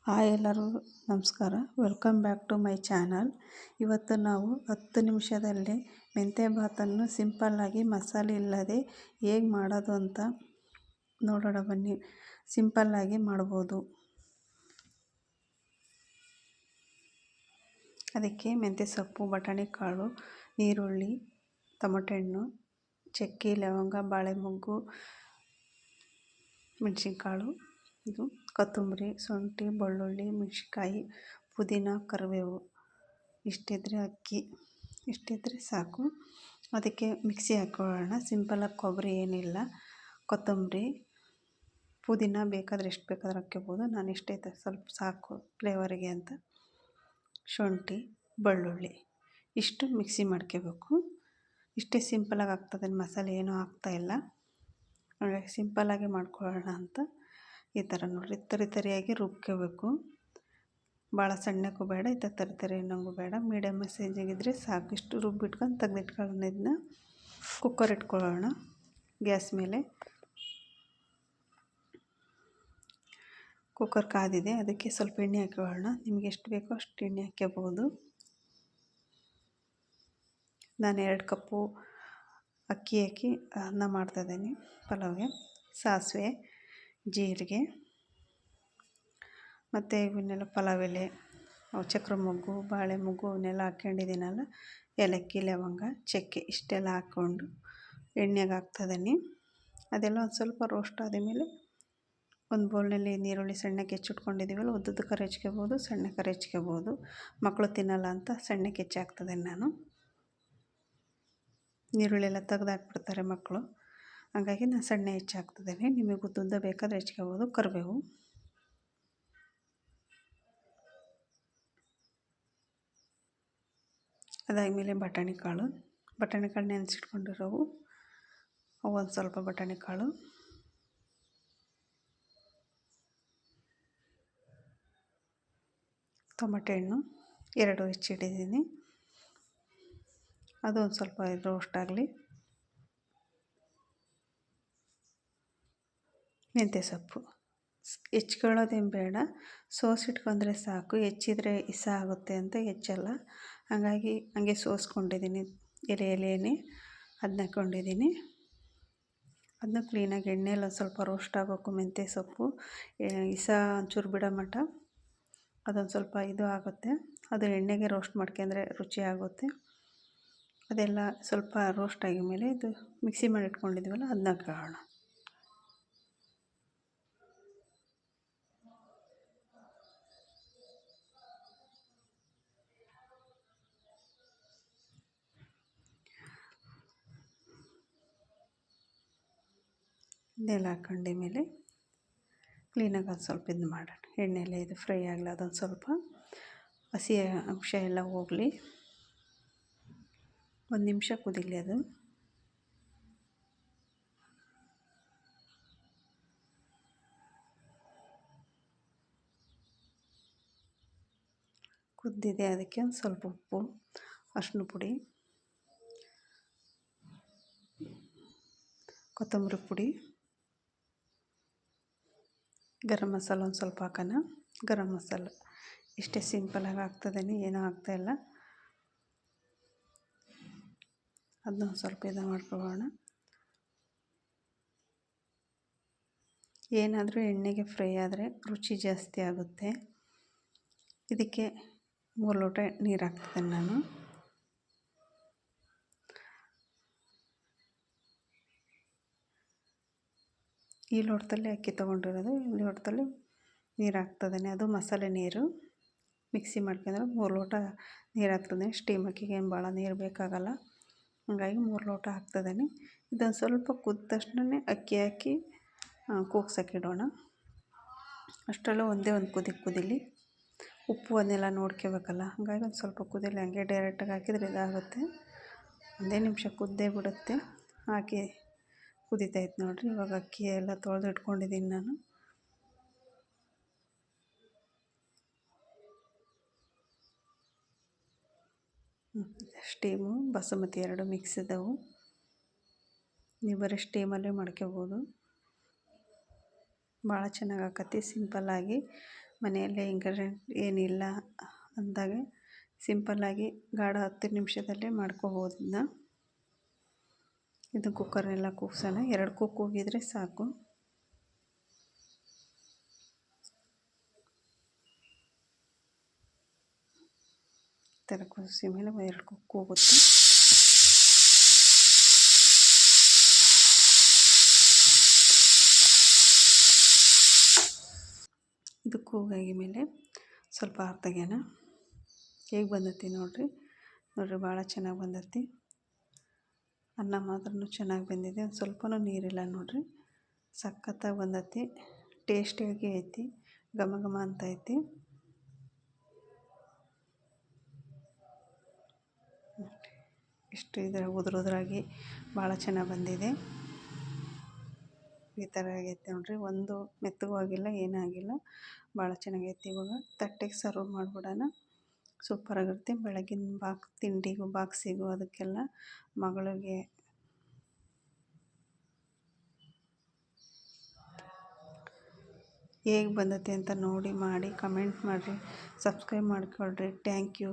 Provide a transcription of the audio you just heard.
Hi ಎಲ್ಲರಿಗೂ ನಮಸ್ಕಾರ. Welcome back to my channel. ಇವತ್ತು ನಾವು 10 ನಿಮಿಷದಲ್ಲಿ ಮೆಂತ್ಯ ಭಾತನ್ನು ಸಿಂಪಲ್ಲಾಗಿ ಮಸಾಲೆ ಇಲ್ಲದೆ ಹೇಗೆ ಮಾಡೋದು ಅಂತ ನೋಡೋಣ ಬನ್ನಿ. ಸಿಂಪಲ್ಲಾಗಿ ಮಾಡ್ಬೋದು. ಅದಕ್ಕೆ ಮೆಂತ್ಯ ಸೊಪ್ಪು, ಬಟಾಣಿ ಕಾಳು, ಈರುಳ್ಳಿ, ಟೊಮಟೊ ಹಣ್ಣು, ಚಕ್ಕೆ, ಲವಂಗ, ಬಾಳೆ ಮೊಗ್ಗು, ಮೆಣಸಿನ್ಕಾಳು, ಇದು ಕೊತ್ತಂಬರಿ, ಶುಂಠಿ, ಬೆಳ್ಳುಳ್ಳಿ, ಮೆಣಸಿನ್ಕಾಯಿ, ಪುದೀನ, ಕರಿಬೇವು. ಇಷ್ಟಿದ್ರೆ ಸಾಕು. ಅದಕ್ಕೆ ಮಿಕ್ಸಿ ಹಾಕ್ಕೊಳ್ಳೋಣ. ಸಿಂಪಲಾಗಿ ಕೊಬ್ಬರಿ ಏನಿಲ್ಲ, ಕೊತ್ತಂಬರಿ, ಪುದೀನ ಬೇಕಾದರೆ ಎಷ್ಟು ಬೇಕಾದ್ರೆ ಹಾಕ್ಕೋಬೋದು. ನಾನು ಇಷ್ಟೇ ಸ್ವಲ್ಪ ಸಾಕು ಫ್ಲೇವರಿಗೆ ಅಂತ. ಶುಂಠಿ, ಬೆಳ್ಳುಳ್ಳಿ ಇಷ್ಟು ಮಿಕ್ಸಿ ಮಾಡ್ಕೋಬೇಕು. ಇಷ್ಟೇ ಸಿಂಪಲಾಗಿ ಆಗ್ತದೆ. ಮಸಾಲೆ ಏನೂ ಹಾಕ್ತಾಯಿಲ್ಲ. ಹಾಗಾಗಿ ಸಿಂಪಲ್ಲಾಗಿ ಮಾಡ್ಕೊಳ್ಳೋಣ ಅಂತ ಈ ಥರ ನೋಡಿರಿ ತರಿಯಾಗಿ ರುಬ್ಕೋಬೇಕು. ಭಾಳ ಸಣ್ಣಕ್ಕೂ ಬೇಡ, ಈ ಥರ ತರಿ ಅನ್ನೋಂಗೂ ಬೇಡ, ಮೀಡಿಯಮ್ ಸೈಜಿಗಿದ್ರೆ ಸಾಕು. ಇಷ್ಟು ರುಬ್ಬಿಟ್ಕೊಂಡು ತೆಗೆದಿಟ್ಕೊಳ್ಳೋಣ. ಇದನ್ನ ಕುಕ್ಕರ್ ಇಟ್ಕೊಳ್ಳೋಣ ಗ್ಯಾಸ್ ಮೇಲೆ. ಕುಕ್ಕರ್ ಕಾದಿದೆ, ಅದಕ್ಕೆ ಸ್ವಲ್ಪ ಎಣ್ಣೆ ಹಾಕೊಳ್ಳೋಣ. ನಿಮಗೆ ಎಷ್ಟು ಬೇಕೋ ಅಷ್ಟು ಎಣ್ಣೆ ಹಾಕ್ಕೋಬೋದು. ನಾನು 2 ಕಪ್ಪು ಅಕ್ಕಿ ಹಾಕಿ ಅನ್ನ ಮಾಡ್ತಾಯಿದ್ದೀನಿ ಪಲಾವ್ಗೆ. ಸಾಸಿವೆ, ಜೀರಿಗೆ ಮತ್ತು ಇವನ್ನೆಲ್ಲ ಪಲಾವ್ ಎಲೆ, ಚಕ್ರ ಮೊಗ್ಗು, ಬಾಳೆ ಮೊಗ್ಗು ಅವನ್ನೆಲ್ಲ ಹಾಕ್ಕೊಂಡಿದ್ದೀನಲ್ಲ, ಏಲಕ್ಕಿ, ಲವಂಗ, ಚಕ್ಕೆ ಇಷ್ಟೆಲ್ಲ ಹಾಕ್ಕೊಂಡು ಎಣ್ಣೆಗೆ ಹಾಕ್ತಾಯಿದ್ದೀನಿ. ಅದೆಲ್ಲ ಒಂದು ಸ್ವಲ್ಪ ರೋಸ್ಟ್ ಆದಮೇಲೆ ಒಂದು ಬೌಲ್ನಲ್ಲಿ ನೀರುಳ್ಳಿ ಸಣ್ಣಕ್ಕೆ ಹೆಚ್ಚಿಟ್ಕೊಂಡಿದ್ದೀವಲ್ಲ, ಉದ್ದುದ್ದು ಕರೆ ಹೆಚ್ಕೋಬೋದು, ಸಣ್ಣ ಕರೆ ಹೆಚ್ಕೋಬೋದು. ಮಕ್ಕಳು ತಿನ್ನಲ್ಲ ಅಂತ ಸಣ್ಣಕ್ಕೆ ಹೆಚ್ಚಿ ಹಾಕ್ತಿದ್ದೀನಿ ನಾನು. ನೀರುಳ್ಳಿ ಎಲ್ಲ ತೆಗ್ದು ಹಾಕ್ಬಿಡ್ತಾರೆ ಮಕ್ಕಳು, ಹಾಗಾಗಿ ನಾನು ಸಣ್ಣ ಹೆಚ್ಚಿ ಹಾಕ್ತಿದ್ದೀನಿ. ನಿಮಗೆ ಉದ್ದುದ್ದ ಬೇಕಾದರೆ ಹೆಚ್ಕೋಬೋದು. ಕರಿಬೇವು, ಅದಾದಮೇಲೆ ಬಟಾಣಿ ಕಾಳು ನೆನೆಸಿಟ್ಕೊಂಡಿರೋವು, ಅವು ಒಂದು ಸ್ವಲ್ಪ ಬಟಾಣಿ ಕಾಳು, ಟೊಮಟೊ ಹಣ್ಣು 2 ಹೆಚ್ಚಿಟ್ಟಿದ್ದೀನಿ, ಅದು ಒಂದು ಸ್ವಲ್ಪ ರೋಸ್ಟ್ ಆಗಲಿ. ಮೆಂತ್ಯ ಸೊಪ್ಪು ಹೆಚ್ಕೊಳ್ಳೋದೇನು ಬೇಡ, ಸೋಸಿಟ್ಕೊಂಡ್ರೆ ಸಾಕು. ಹೆಚ್ಚಿದ್ರೆ ಇಸ ಆಗುತ್ತೆ ಅಂತ ಹೆಚ್ಚಲ್ಲ. ಹಾಗಾಗಿ ಹಂಗೆ ಸೋಸ್ಕೊಂಡಿದ್ದೀನಿ. ಎಲೆನೇ ಅದನ್ನ ಹಾಕ್ಕೊಂಡಿದ್ದೀನಿ. ಅದನ್ನ ಕ್ಲೀನಾಗಿ ಎಣ್ಣೆಯಲ್ಲಿ ಒಂದು ಸ್ವಲ್ಪ ರೋಸ್ಟ್ ಆಗಬೇಕು. ಮೆಂತ್ಯ ಸೊಪ್ಪು ಇಸ ಒಂಚೂರು ಬಿಡೋ ಮಟ್ಟ ಅದೊಂದು ಸ್ವಲ್ಪ ಇದು ಆಗುತ್ತೆ. ಅದು ಎಣ್ಣೆಗೆ ರೋಸ್ಟ್ ಮಾಡ್ಕೊಂಡ್ರೆ ರುಚಿ ಆಗುತ್ತೆ. ಅದೆಲ್ಲ ಸ್ವಲ್ಪ ರೋಸ್ಟ್ ಆಗಿದ ಮೇಲೆ ಇದು ಮಿಕ್ಸಿ ಮಾಡಿ ಇಟ್ಕೊಂಡಿದ್ದೀವಲ್ಲ ಅದನ್ನ ಹಾಕೋಣ. ಇದೆಲ್ಲ ಹಾಕೊಂಡ ಮೇಲೆ ಕ್ಲೀನಾಗಿ ಅದು ಸ್ವಲ್ಪ ಇದು ಮಾಡೋಣ. ಎಣ್ಣೆಲೆ ಇದು ಫ್ರೈ ಆಗಲಿ, ಅದೊಂದು ಸ್ವಲ್ಪ ಹಸಿ ಅಂಶ ಎಲ್ಲ ಹೋಗಲಿ. 1 ನಿಮಿಷ ಕುದೀಲಿ. ಅದು ಕುದ್ದಿದೆ. ಅದಕ್ಕೆ ಒಂದು ಸ್ವಲ್ಪ ಉಪ್ಪು, ಅರಿಶಿನ ಪುಡಿ, ಕೊತ್ತಂಬರಿ ಪುಡಿ, ಗರಂ ಮಸಾಲ ಒಂದು ಸ್ವಲ್ಪ ಹಾಕೋಣ. ಗರಂ ಮಸಾಲ ಇಷ್ಟೇ ಸಿಂಪಲಾಗಿ ಆಗ್ತದೇನೆ, ಏನೂ ಆಗ್ತಾಯಿಲ್ಲ. ಅದನ್ನ ಸ್ವಲ್ಪ ಇದು ಮಾಡ್ಕೊಳ್ಳೋಣ. ಏನಾದರೂ ಎಣ್ಣೆಗೆ ಫ್ರೈ ಆದರೆ ರುಚಿ ಜಾಸ್ತಿ ಆಗುತ್ತೆ. ಇದಕ್ಕೆ 3 ಲೋಟ ನೀರು ಹಾಕ್ತಿದ್ದೀನಿ ನಾನು. ಈ ಲೋಟದಲ್ಲಿ ಅಕ್ಕಿ ತೊಗೊಂಡಿರೋದು, ಈ ಲೋಟದಲ್ಲಿ ನೀರು ಹಾಕ್ತಿದ್ದೀನಿ. ಅದು ಮಸಾಲೆ ನೀರು. ಮಿಕ್ಸಿ ಮಾಡ್ಕೊಂಡ್ರೆ 3 ಲೋಟ ನೀರು ಹಾಕ್ತಿದ್ದೀನಿ. ಸ್ಟೀಮ್ ಅಕ್ಕಿಗೆ ಏನು ಭಾಳ ನೀರು ಬೇಕಾಗಲ್ಲ, ಹಾಗಾಗಿ 3 ಲೋಟ ಹಾಕ್ತಿದ್ದೀನಿ. ಇದೊಂದು ಸ್ವಲ್ಪ ಕುದ್ದ ತಕ್ಷಣ ಅಕ್ಕಿ ಹಾಕಿ ಕೂಗ್ಸೋಕ್ಕಿಡೋಣ. ಅಷ್ಟರಲ್ಲೂ ಒಂದೇ ಒಂದು ಕುದೀಲಿ. ಉಪ್ಪು ಅದನ್ನೆಲ್ಲ ನೋಡ್ಕೋಬೇಕಲ್ಲ, ಹಾಗಾಗಿ ಒಂದು ಸ್ವಲ್ಪ ಕುದೀಲಿ. ಹಂಗೆ ಡೈರೆಕ್ಟಾಗಿ ಹಾಕಿದರೆ ಇದಾಗುತ್ತೆ. 1 ನಿಮಿಷ ಕುದ್ದೇ ಬಿಡುತ್ತೆ. ಹಾಕಿ ಕುದೀತೈತೆ ನೋಡಿರಿ. ಇವಾಗ ಅಕ್ಕಿ ಎಲ್ಲ ತೊಳೆದು ಇಟ್ಕೊಂಡಿದ್ದೀನಿ ನಾನು. ಸ್ಟೀಮು ಬಾಸುಮತಿ 2 ಮಿಕ್ಸ್ ಇದ್ದಾವೆ. ನೀವು ಬರೀ ಸ್ಟೀಮಲ್ಲೇ ಮಾಡ್ಕೋಬೋದು. ಭಾಳ ಚೆನ್ನಾಗಿ ಆಕತಿ. ಸಿಂಪಲ್ಲಾಗಿ ಮನೆಯಲ್ಲೇ ಇಂಗ್ರೀಡಿಯೆಂಟ್ ಏನಿಲ್ಲ ಅಂದಾಗ ಸಿಂಪಲ್ಲಾಗಿ ಗಾಢ 10 ನಿಮಿಷದಲ್ಲೇ ಮಾಡ್ಕೋಬೋದು ಇದನ್ನ. ಇದು ಕುಕ್ಕರ್ನೆಲ್ಲ ಕೂಗ್ಸೋಣ, 2 ಕೂಗಿದ್ರೆ ಸಾಕು. ಈ ಥರ ಕೂಗಿಸಿ ಮೇಲೆ 2 ಕೂಗುತ್ತೆ. ಇದು ಕೂಗಾಗಿ ಮೇಲೆ ಸ್ವಲ್ಪ ತೆಗ್ಯೋಣ. ಹೇಗೆ ಬಂದೈತಿ ನೋಡಿರಿ ಭಾಳ ಚೆನ್ನಾಗಿ ಬಂದೈತಿ. ಅನ್ನ ಮಾತ್ರ ಚೆನ್ನಾಗಿ ಬಂದಿದೆ, ಒಂದು ಸ್ವಲ್ಪನೂ ನೀರಿಲ್ಲ ನೋಡಿರಿ, ಸಖತ್ತಾಗಿ ಬಂದೈತಿ. ಟೇಸ್ಟಿಯಾಗಿ ಐತಿ, ಘಮ ಘಮ ಅಂತ ಐತಿ. ಇಷ್ಟು ಇದರ ಉದುರಾಗಿ ಭಾಳ ಚೆನ್ನಾಗಿ ಬಂದಿದೆ. ಈ ಥರ ಆಗೈತೆ ನೋಡಿರಿ, ಒಂದು ಮೆತ್ತಗೂ ಆಗಿಲ್ಲ ಏನೂ ಆಗಿಲ್ಲ, ಭಾಳ ಚೆನ್ನಾಗೈತಿ. ಇವಾಗ ತಟ್ಟೆಗೆ ಸರ್ವ್ ಮಾಡಿಬಿಡೋಣ. ಸೂಪರಾಗಿರುತ್ತೆ. ಬೆಳಗಿನ ತಿಂಡಿಗೂ ಬಾಕ್ಸಿಗೂ ಅದಕ್ಕೆಲ್ಲ ಮಗಳಿಗೆ ಹೇಗೆ ಬಂದೈತೆ ಅಂತ ನೋಡಿ ಮಾಡಿ ಕಮೆಂಟ್ ಮಾಡಿರಿ, ಸಬ್ಸ್ಕ್ರೈಬ್ ಮಾಡ್ಕೊಳ್ರಿ. Thank you.